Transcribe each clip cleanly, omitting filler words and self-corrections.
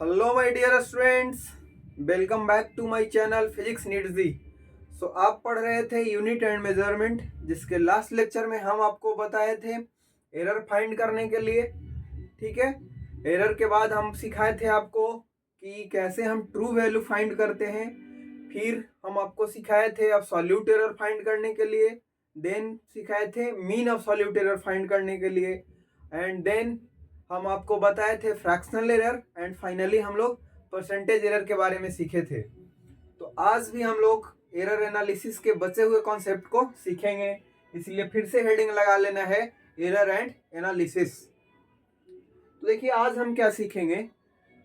Hello my dear students, welcome back to my channel physics needs दी। सो आप पढ़ रहे थे यूनिट एंड मेजरमेंट, जिसके लास्ट लेक्चर में हम आपको बताए थे एरर फाइंड करने के लिए। ठीक है, एरर के बाद हम सिखाए थे आपको कि कैसे हम ट्रू वैल्यू फाइंड करते हैं। फिर हम आपको सिखाए थे अब्सोल्यूट एरर फाइंड करने के लिए, देन सिखाए थे मीन अब्सोल्यूट एरर फाइंड करने के लिए, एंड देन हम आपको बताए थे फ्रैक्शनल एरर, एंड फाइनली हम लोग परसेंटेज एरर के बारे में सीखे थे। तो आज भी हम लोग एरर एनालिसिस के बचे हुए कॉन्सेप्ट को सीखेंगे, इसलिए फिर से हेडिंग लगा लेना है एरर एंड एनालिसिस। तो देखिए आज हम क्या सीखेंगे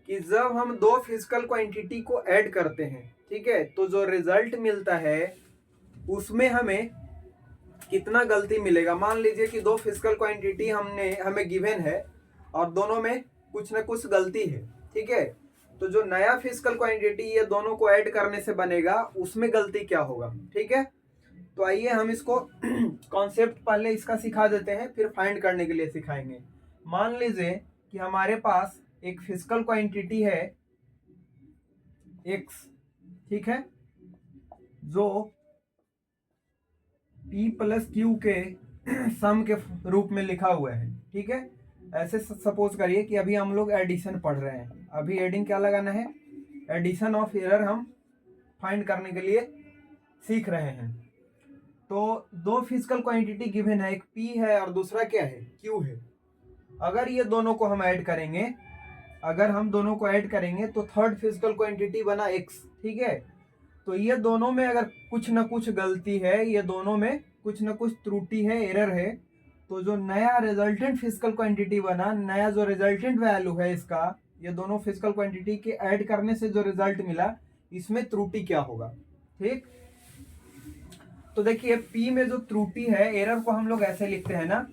कि जब हम दो फिजिकल क्वांटिटी को ऐड करते हैं, ठीक है, तो जो रिजल्ट मिलता है उसमें हमें कितना गलती मिलेगा। मान लीजिए कि दो फिजिकल क्वांटिटी हमें गिवन है और दोनों में कुछ ना कुछ गलती है, ठीक है। तो जो नया फिजिकल क्वांटिटी ये दोनों को ऐड करने से बनेगा उसमें गलती क्या होगा, ठीक है। तो आइए हम इसको कॉन्सेप्ट पहले इसका सिखा देते हैं, फिर फाइंड करने के लिए सिखाएंगे। मान लीजिए कि हमारे पास एक फिजिकल क्वांटिटी है x, ठीक है, जो p प्लस क्यू के सम के रूप में लिखा हुआ है, ठीक है। ऐसे सपोज करिए कि अभी हम लोग एडिशन पढ़ रहे हैं, अभी एडिंग क्या लगाना है, एडिशन ऑफ एरर हम फाइंड करने के लिए सीख रहे हैं। तो दो फिजिकल क्वांटिटी गिवन है, एक p है और दूसरा क्या है, q है। अगर ये दोनों को हम ऐड करेंगे, अगर हम दोनों को ऐड करेंगे तो थर्ड फिजिकल क्वांटिटी बना x, ठीक है। तो ये दोनों में अगर कुछ ना कुछ गलती है, ये दोनों में कुछ ना कुछ त्रुटि है, एरर है, तो जो नया रिजल्टेंट फिजिकल क्वांटिटी बना, नया जो रिजल्टेंट वैल्यू है इसका, ये दोनों फिजिकल क्वांटिटी के ऐड करने से जो रिजल्ट मिला, इसमें त्रुटि क्या होगा, ठीक। तो देखिए p में जो त्रुटि है, एरर को हम लोग ऐसे लिखते हैं ना,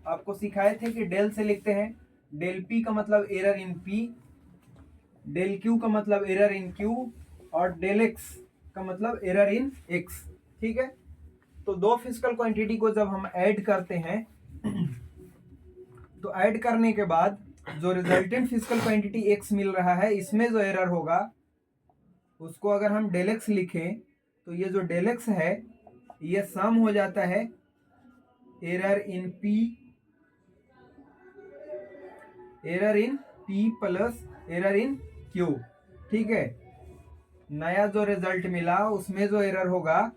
आपको सिखाए थे कि डेल से लिखते हैं। डेल p का मतलब error in p, del q का मतलब एरर इन q, और डेल x का मतलब एरर इन x, ठीक है। तो दो फिजिकल क्वांटिटी को जब हम ऐड करते हैं तो ऐड करने के बाद जो रिजल्टेंट फिजिकल क्वांटिटी x मिल रहा है, इसमें जो एरर होगा उसको अगर हम डेल x लिखें, तो ये जो डेल x है ये सम हो जाता है error in p, error in p plus error in q, ठीक है। नया जो रिजल्ट मिला उसमें जो एरर होगा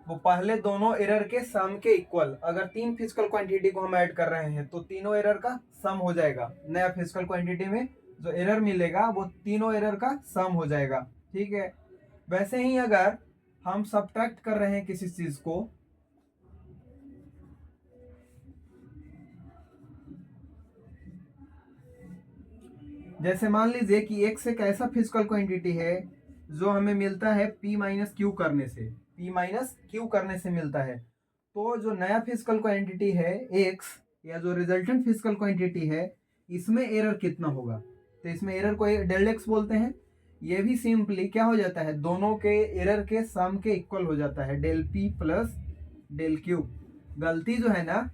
वो पहले दोनों एरर के सम के इक्वल, अगर तीन फिजिकल क्वांटिटी को हम ऐड कर रहे हैं तो तीनों एरर का सम हो जाएगा। नया फिजिकल क्वांटिटी में जो एरर मिलेगा वो तीनों एरर का सम हो जाएगा, ठीक है। वैसे ही अगर हम सब्ट्रैक्ट कर रहे हैं किसी चीज को, जैसे मान लीजिए कि x एक ऐसा फिजिकल क्वांटिटी है जो हमें मिलता है p माइनस क्यू करने से, p माइनस क्यू करने से मिलता है। तो जो नया फिजिकल क्वांटिटी है x, या जो रिजल्टेंट फिजिकल क्वांटिटी है, इसमें एरर कितना होगा, तो इसमें एरर को डेल x बोलते हैं। ये भी सिंपली क्या हो जाता है, दोनों के एरर के सम के इक्वल हो जाता है, del p plus del q। गलती जो है ना,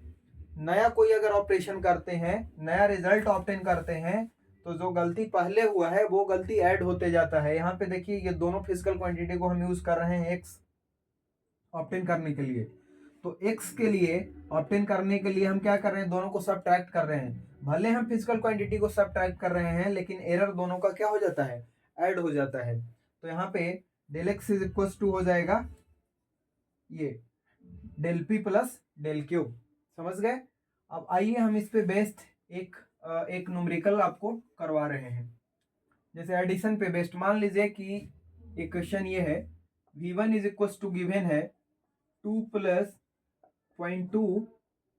नया कोई अगर ऑपरेशन करते हैं, नया रिजल्ट ऑब्टेन करते हैं, तो जो गलती पहले हुआ है वो गलती ऐड होते जाता है। यहाँ पे देखिए ये दोनों फिजिकल क्वांटिटी को हम यूज कर रहे हैं x ऑब्टेन करने के लिए। तो x के लिए ऑब्टेन करने के लिए हम क्या कर रहे हैं, दोनों को सब्ट्रैक्ट कर रहे हैं। भले हम फिजिकल क्वांटिटी को सब्ट्रैक्ट कर रहे हैं, लेकिन एरर दोनों का क्या हो जाता है, ऐड हो जाता है। तो यहाँ पे del x is equal to हो जाएगा ये del p plus del q, समझ गए। अब आइए हम इस पे बेस्ड एक न्यूमेरिकल आपको करवा रहे हैं। जैसे एडिशन पे बेस्ड मान लीजिए कि एक क्वेश्चन ये है, v1 is equal to given है 2 plus 0.2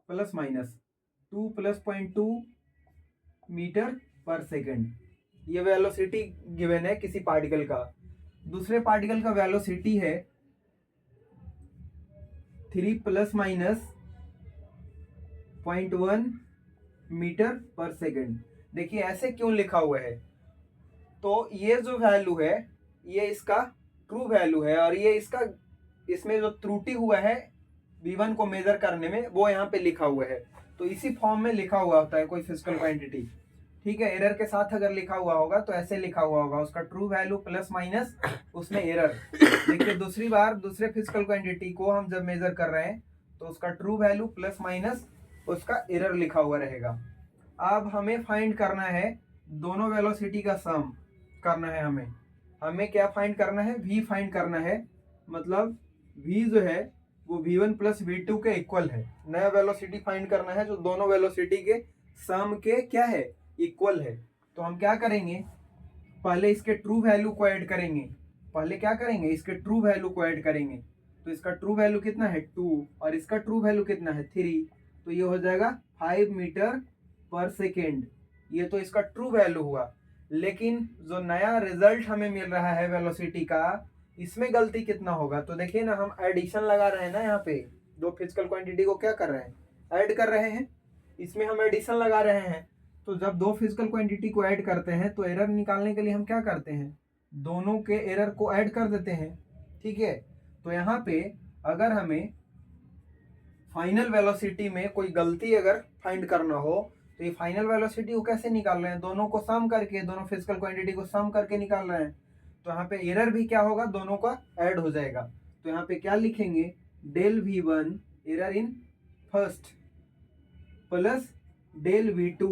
plus minus 2 plus 0.2 metre पर सेकेंड, ये वेलोसिटी गिवन है किसी पार्टिकल का। दूसरे पार्टिकल का वेलोसिटी है 3 प्लस माइनस 0.1 मीटर पर सेकेंड। देखिए ऐसे क्यों लिखा हुआ है, तो ये जो वैल्यू है ये इसका ट्रू वैल्यू है, और ये इसका, इसमें जो त्रुटि हुआ है v1 को मेजर करने में, वो यहाँ पे लिखा हुआ है। तो इसी फॉर्म में लिखा हुआ होता है कोई फिजिकल क्वांटिटी। ठीक है, एरर के साथ अगर लिखा हुआ होगा तो ऐसे लिखा हुआ होगा, उसका ट्रू वैल्यू प्लस माइनस उसमें एरर। देखिए दूसरी बार दूसरे फिजिकल क्वांटिटी को हम जब मेजर कर रहे हैं तो उसका ट्रू वैल्यू प्लस माइनस उसका एरर लिखा हुआ रहेगा। अब हमें फाइंड करना है दोनों वेलोसिटी का सम करना है। हमें क्या फाइंड करना है, v फाइंड करना है। मतलब v जो है वो v1 प्लस v2 के इक्वल है। नया वेलोसिटी फाइंड करना है जो दोनों वेलोसिटी के सम के क्या है, इक्वल है। तो हम क्या करेंगे, पहले इसके ट्रू वैल्यू को ऐड करेंगे। पहले क्या करेंगे, इसके ट्रू वैल्यू को ऐड करेंगे। तो इसका ट्रू वैल्यू कितना है 2 और इसका ट्रू वैल्यू कितना है 3, तो ये हो जाएगा 5 मीटर पर सेकेंड। ये तो इसका ट्रू वैल्यू हुआ। लेकिन जो नया रिजल्ट हमें मिल रहा है वेलोसिटी का, इसमें गलती कितना होगा। तो देखिए ना, हम एडिशन लगा रहे हैं ना, यहाँ पे दो फिजिकल क्वांटिटी को क्या कर रहे हैं, ऐड कर रहे हैं। इसमें हम एडिशन लगा रहे हैं। तो जब दो फिजिकल क्वांटिटी को ऐड करते हैं तो एरर निकालने के लिए हम क्या करते हैं, दोनों के एरर को ऐड कर देते हैं। ठीक है, तो यहाँ पे अगर हमें फाइनल वेलोसिटी में कोई गलती अगर फाइंड करना हो तो ये फाइनल वेलोसिटी को कैसे निकाल रहे हैं, दोनों को सम करके, दोनों फिजिकल क्वांटिटी को सम करके निकाल रहे हैं। तो यहाँ पे एरर भी क्या होगा, दोनों का ऐड हो जाएगा। तो यहाँ पे क्या लिखेंगे, del v1 error in first plus del v2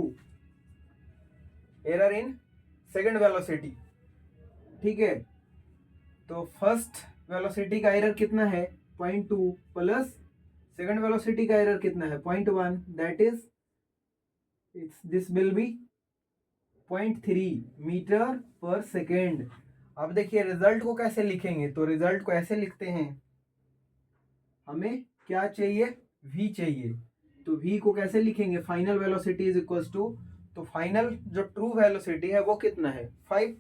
error in second velocity. ठीक है, तो फर्स्ट वेलोसिटी का एरर कितना है 0.2 प्लस सेकंड वेलोसिटी का एरर कितना है 0.1, that is this will be 0.3 metre पर सेकेंड। अब देखिए रिजल्ट को कैसे लिखेंगे, तो रिजल्ट को ऐसे लिखते हैं, हमें क्या चाहिए, v चाहिए। तो v को कैसे लिखेंगे, final velocity is equal to, तो फाइनल जो ट्रू वेलोसिटी है वो कितना है 5,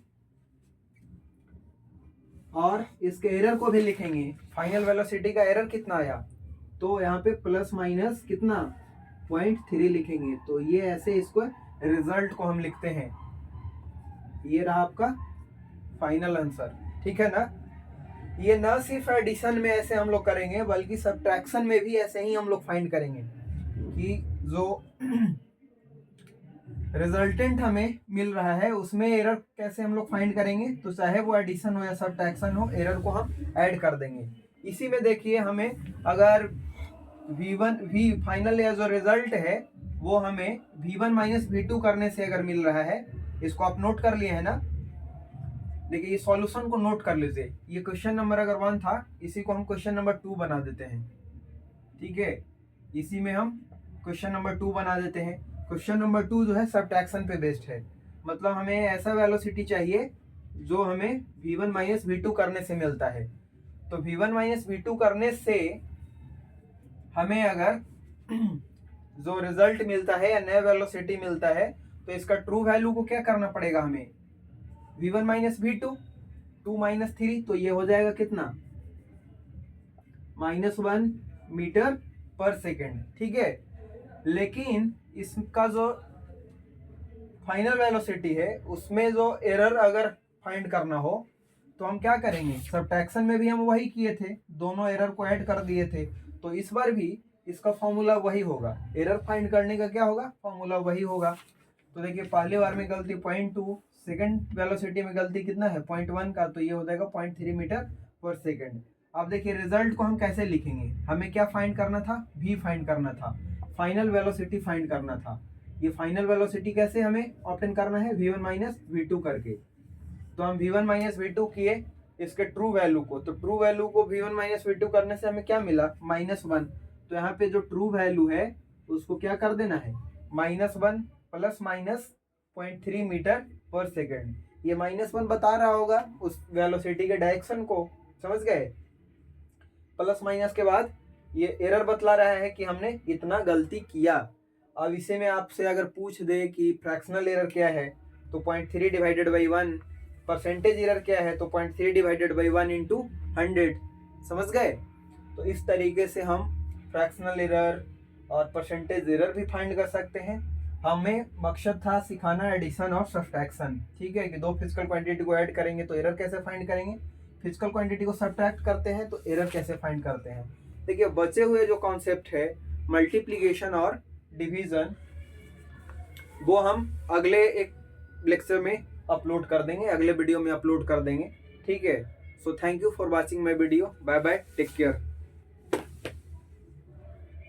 और इसके एरर को भी लिखेंगे, फाइनल वेलोसिटी का एरर कितना आया, तो यहाँ पे प्लस माइनस कितना 0.3 लिखेंगे। तो ये ऐसे इसको रिजल्ट को हम लिखते हैं। ये रहा आपका फाइनल आंसर। ठीक है ना। ये ना सिर्फ एडिशन में ऐसे हम लोग करेंगे बल्कि सब्ट्रैक्शन में भी ऐसे ही हम लोग फाइंड करेंगे कि जो रिजल्टेंट हमें मिल रहा है उसमें एरर कैसे हम लोग फाइंड करेंगे। तो चाहे वो एडिशन हो या सब्ट्रैक्शन हो, एरर को हम ऐड कर देंगे। इसी में देखिए हमें अगर v फाइनल या जो रिजल्ट है वो हमें v1 माइनस v2 करने से अगर मिल रहा है, इसको आप नोट कर लिए है ना। देखिए ये सॉल्यूशन को नोट कर लीजिए। ये क्वेश्चन नंबर अगर 1 था, इसी को हम क्वेश्चन नंबर 2 बना देते हैं। ठीक है, इसी में हम क्वेश्चन नंबर 2 बना देते हैं। क्वेश्चन नंबर 2 जो है सब्ट्रैक्शन पे बेस्ड है। मतलब हमें ऐसा वेलोसिटी चाहिए जो हमें v1 माइनस v2 करने से मिलता है। तो v1 माइनस v2 करने से हमें अगर जो रिजल्ट मिलता है या नया वेलोसिटी मिलता है, तो इसका ट्रू वैल्यू को क्या करना पड़ेगा हमें, v1 माइनस v2 2 माइनस 3, तो ये हो जाएगा कितना -1 मीटर पर सेकेंड। ठीक है, लेकिन इसका जो फाइनल वेलोसिटी है उसमें जो एरर अगर फाइंड करना हो तो हम क्या करेंगे, सब्ट्रैक्शन में भी हम वही किए थे, दोनों एरर को ऐड कर दिए थे। तो इस बार भी इसका फॉर्मूला वही होगा, एरर फाइंड करने का क्या होगा, फॉर्मूला वही होगा। तो देखिए पहले बार में गलती 0.2, सेकंड वेलोसिटी में गलती कितना है 0.1 का, तो ये हो जाएगा 0.3 मीटर पर सेकंड। अब देखिए रिजल्ट को हम कैसे लिखेंगे, हमें क्या फाइंड करना था, v फाइंड करना था, फाइनल वेलोसिटी फाइंड करना था। ये फाइनल वेलोसिटी कैसे हमें ऑब्टेन करना है, v1 माइनस v2 करके। तो हम v1 माइनस v2 किए इसके ट्रू वैल्यू को, तो ट्रू वैल्यू को v1 माइनस v2 करने से हमें क्या मिला -1। तो यहाँ पे जो ट्रू वैल्यू है उसको क्या कर देना है, -1 प्लस माइनस 0.3 मीटर पर सेकेंड। ये -1 बता रहा होगा उस वेलोसिटी के डायरेक्शन को, समझ गए। प्लस माइनस के बाद ये एरर बतला रहा है कि हमने इतना गलती किया। अब इसे में आपसे अगर पूछ दे कि फ्रैक्शनल एरर क्या है, तो 0.3 डिवाइडेड बाई 1, परसेंटेज एरर क्या है, तो 0.3 डिवाइडेड बाई 1 इंटू 100, समझ गए। तो इस तरीके से हम फ्रैक्शनल एरर और परसेंटेज एरर भी फाइंड कर सकते हैं। हमें मकसद था सिखाना एडिशन और सब्ट्रैक्शन। ठीक है, कि दो फिजिकल क्वांटिटी को ऐड करेंगे तो एरर कैसे फाइंड करेंगे, फिजिकल क्वांटिटी को सब्ट्रैक्ट करते हैं तो एरर कैसे फाइंड करते हैं। देखिए बचे हुए जो कॉन्सेप्ट है मल्टीप्लिकेशन और डिवीजन, वो हम अगले एक लेक्चर में अपलोड कर देंगे, अगले वीडियो में अपलोड कर देंगे। ठीक है, so thank you for watching my video. Bye bye, take care.